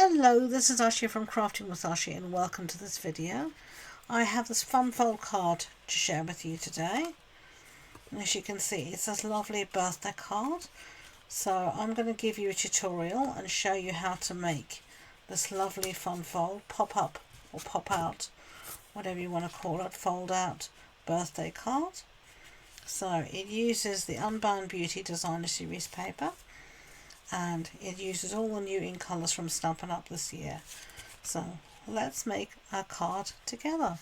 Hello, this is Ashee from Crafting with Ashee, and welcome to this video. I have this fun fold card to share with you today. And as you can see, it's this lovely birthday card. So I'm going to give you a tutorial and show you how to make this lovely fun fold, pop up or pop out, whatever you want to call it, fold out birthday card. So it uses the Unbound Beauty Designer Series paper. And it uses all the new ink colours from Stampin' Up this year. So let's make our card together.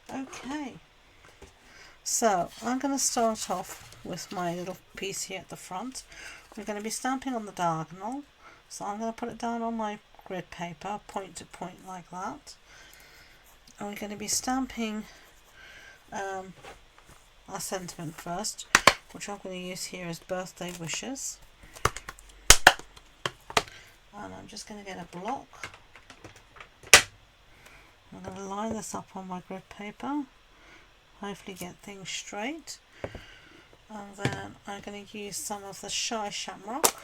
Okay, so I'm going to start off with my little piece here at the front. We're going to be stamping on the diagonal, so I'm going to put it down on my grid paper, point to point like that. And we're going to be stamping our sentiment first, which I'm going to use here as birthday wishes. And I'm just going to get a block. I'm going to line this up on my grid paper, hopefully get things straight. And then I'm going to use some of the Shy Shamrock,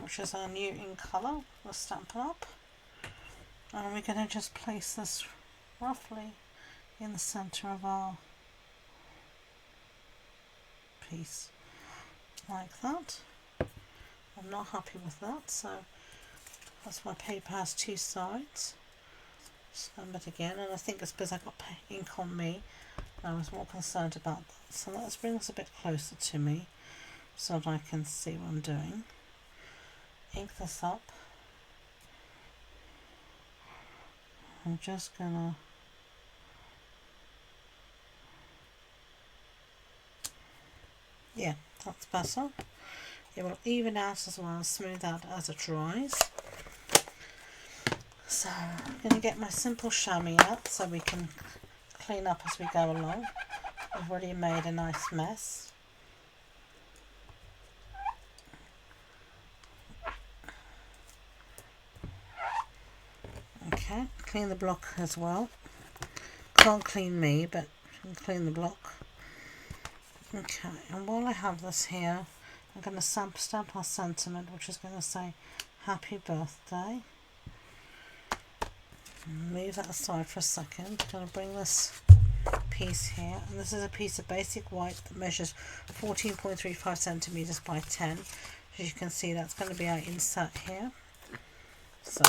which is our new ink colour with Stampin' Up. And we're going to just place this roughly in the centre of our piece, like that. I'm not happy with that, so as my paper has two sides, stamp it again, and I think it's because I got ink on me, I was more concerned about that. So let's bring this a bit closer to me so that I can see what I'm doing. Ink this up. I'm just gonna that's better. It will even out as well, smooth out as it dries. So I'm going to get my simple chamois out so we can clean up as we go along. I've already made a nice mess. Okay, clean the block as well. Can't clean me, but you can clean the block. Okay, and while I have this here, I'm going to stamp our sentiment, which is going to say happy birthday. Move that aside for a second. I'm going to bring this piece here, and this is a piece of basic white that measures 14.35 centimeters by 10. As you can see, that's going to be our insert here. So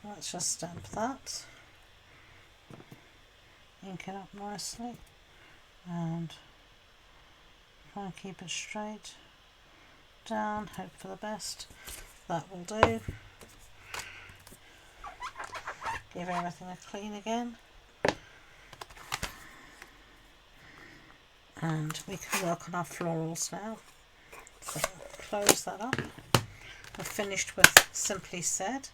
let's just stamp that, ink it up nicely, and try and keep it straight down, hope for the best. That will do. Give everything a clean again. And we can work on our florals now. So close that up. We're finished with Simply Said.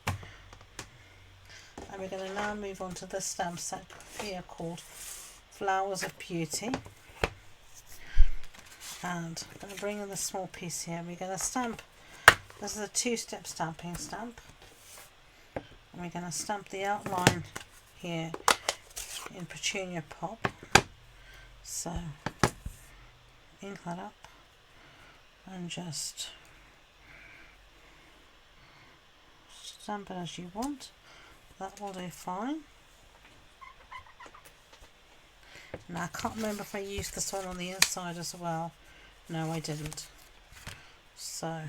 And we're going to now move on to the stamp set here called Flowers of Beauty. And I'm going to bring in the small piece here. We're going to stamp, this is a two-step stamping stamp. And we're going to stamp the outline here in Petunia Pop. So ink that up and just stamp it as you want. That will do fine. Now I can't remember if I used this one on the inside as well. No, I didn't. So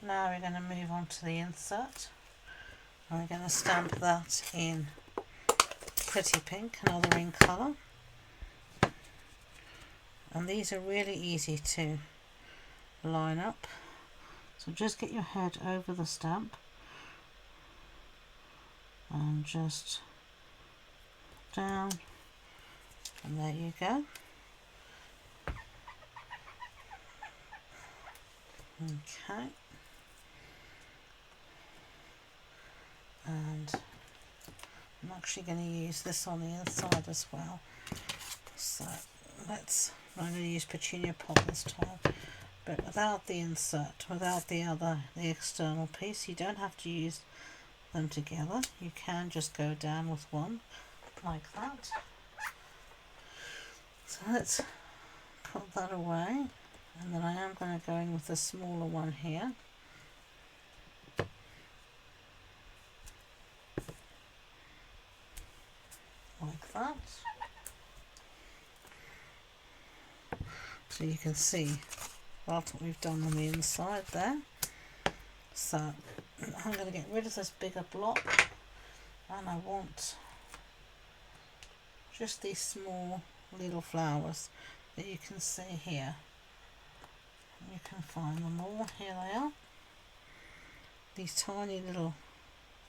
now we're going to move on to the insert. And we're going to stamp that in Pretty Pink, another ink colour. And these are really easy to line up. So just get your head over the stamp and just down. And there you go. Okay. And I'm actually going to use this on the inside as well. So I'm going to use Petunia Pop this time, but without the insert, without the external piece. You don't have to use them together. You can just go down with one like that. So let's put that away And then I am going to go in with the smaller one here. Like that. So you can see what we've done on the inside there. So I'm going to get rid of this bigger block, and I want just these small little flowers that you can see here. You can find them all. Here they are. These tiny little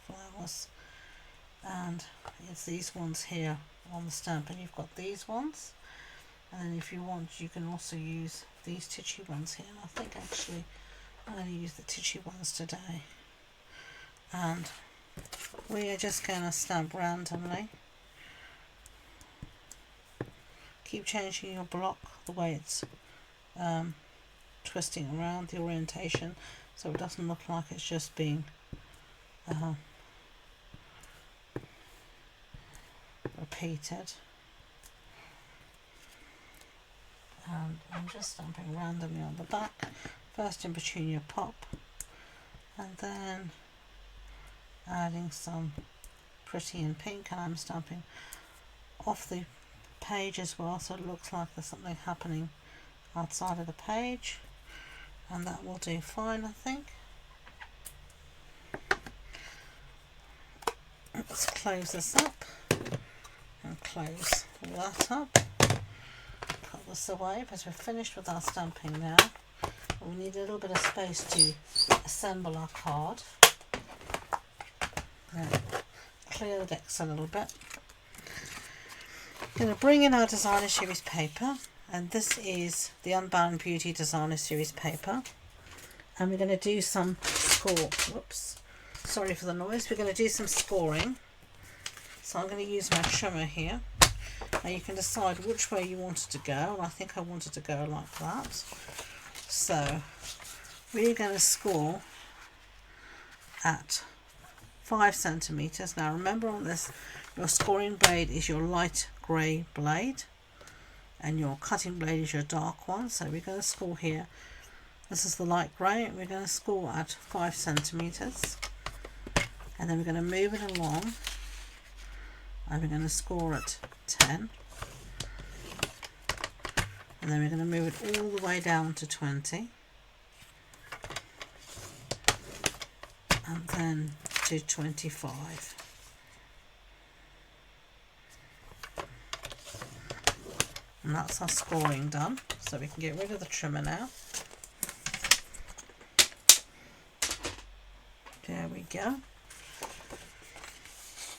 flowers, and it's these ones here on the stamp, and you've got these ones, and then if you want you can also use these titchy ones here. And I think actually I'm going to use the titchy ones today, and we are just going to stamp randomly. Keep changing your block the way it's twisting around, the orientation, so it doesn't look like it's just being repeated. And I'm just stamping randomly on the back, first in Petunia Pop, and then adding some pretty in pink, and I'm stamping off the page as well, so it looks like there's something happening outside of the page, and that will do fine, I think. Let's close this up and close that up. Put this away because we're finished with our stamping now. We need a little bit of space to assemble our card. Now, clear the decks a little bit. I'm going to bring in our Designer Series paper, and this is the Unbound Beauty Designer Series paper, and we're going to do some whoops, sorry for the noise. We're going to do some scoring. So I'm going to use my trimmer here. Now you can decide which way you want it to go, and I think I want it to go like that. So we're going to score at 5 centimeters. Now remember on this, your scoring blade is your light grey blade, and your cutting blade is your dark one. So we're going to score here. This is the light grey, and we're going to score at 5 centimeters, and then we're going to move it along, and we're going to score at 10, and then we're going to move it all the way down to 20, and then to 25. And that's our scoring done, so we can get rid of the trimmer now. There we go.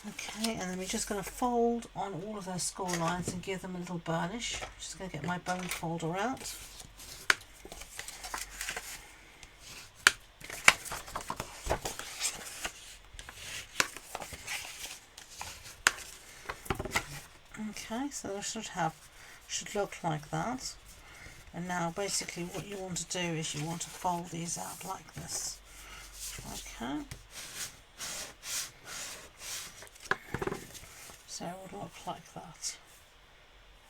Okay, and then we're just going to fold on all of those score lines and give them a little burnish. Just going to get my bone folder out. Okay, so this should look like that. And now basically what you want to do is you want to fold these out like this. Okay. So it would look like that.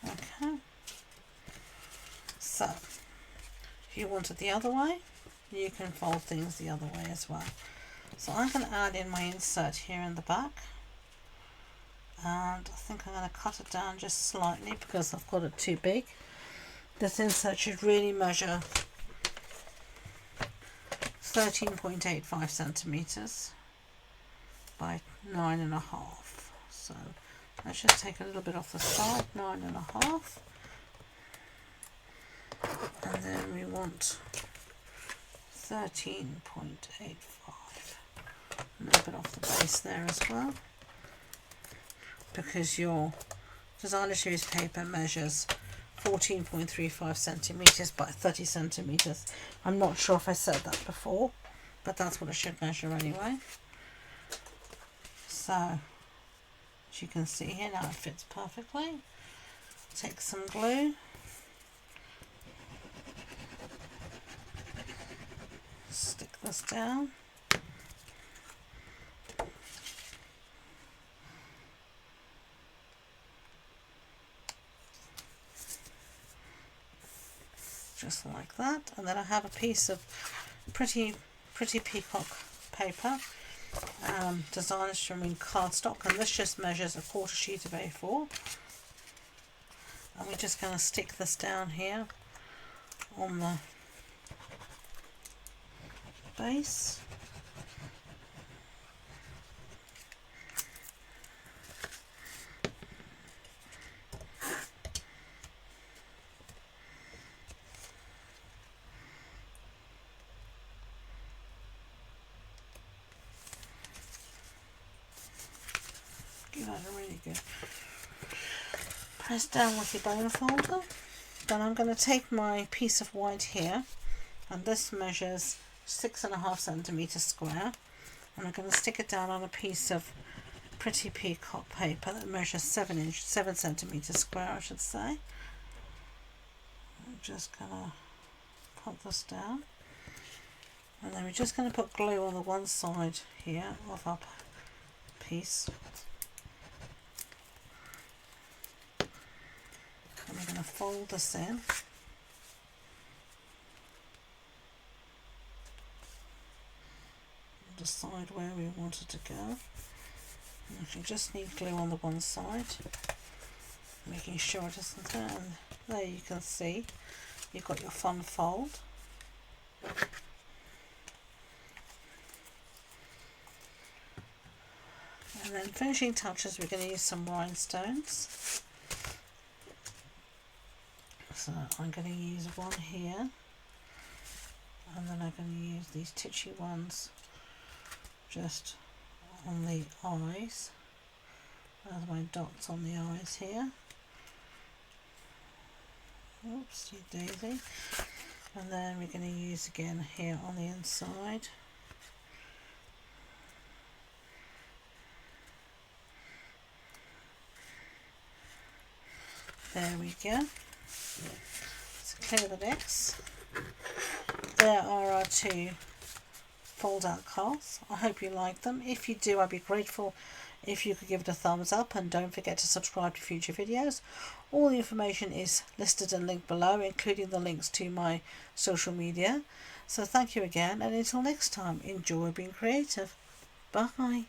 Okay. So if you want it the other way, you can fold things the other way as well. So I'm going to add in my insert here in the back. And I think I'm going to cut it down just slightly because I've got it too big. This insert should really measure 13.85 centimeters by 9.5. So let's just take a little bit off the side, 9.5, and then we want 13.85. A little bit off the base there as well, because your Designer Series paper measures 14.35 centimeters by 30 centimeters. I'm not sure if I said that before, but that's what it should measure anyway. So as you can see here, now it fits perfectly. Take some glue, stick this down, just like like that. And then I have a piece of pretty peacock paper, designer streaming cardstock, and this just measures a quarter sheet of A4. And we're just going to stick this down here on the base. Give that a really good press down with your bone folder. Then I'm going to take my piece of white here, and this measures 6.5 centimeters square, and I'm going to stick it down on a piece of pretty peacock paper that measures 7 centimeters square, I should say. I'm just going to put this down, and then we're just going to put glue on the one side here of our piece. And we're going to fold this in. Decide where we want it to go. And you just need glue on the one side, making sure it isn't there. And there you can see you've got your fun fold. And then finishing touches, we're going to use some rhinestones. So I'm going to use one here, and then I'm going to use these titchy ones just on the eyes. There's my dots on the eyes here. Oopsie daisy. And then we're going to use again here on the inside. There we go. So clear the decks. There are our two fold out cards. I hope you like them. If you do, I'd be grateful if you could give it a thumbs up, and don't forget to subscribe to future videos. All the information is listed and linked below, including the links to my social media. So thank you again, and until next time, enjoy being creative. Bye.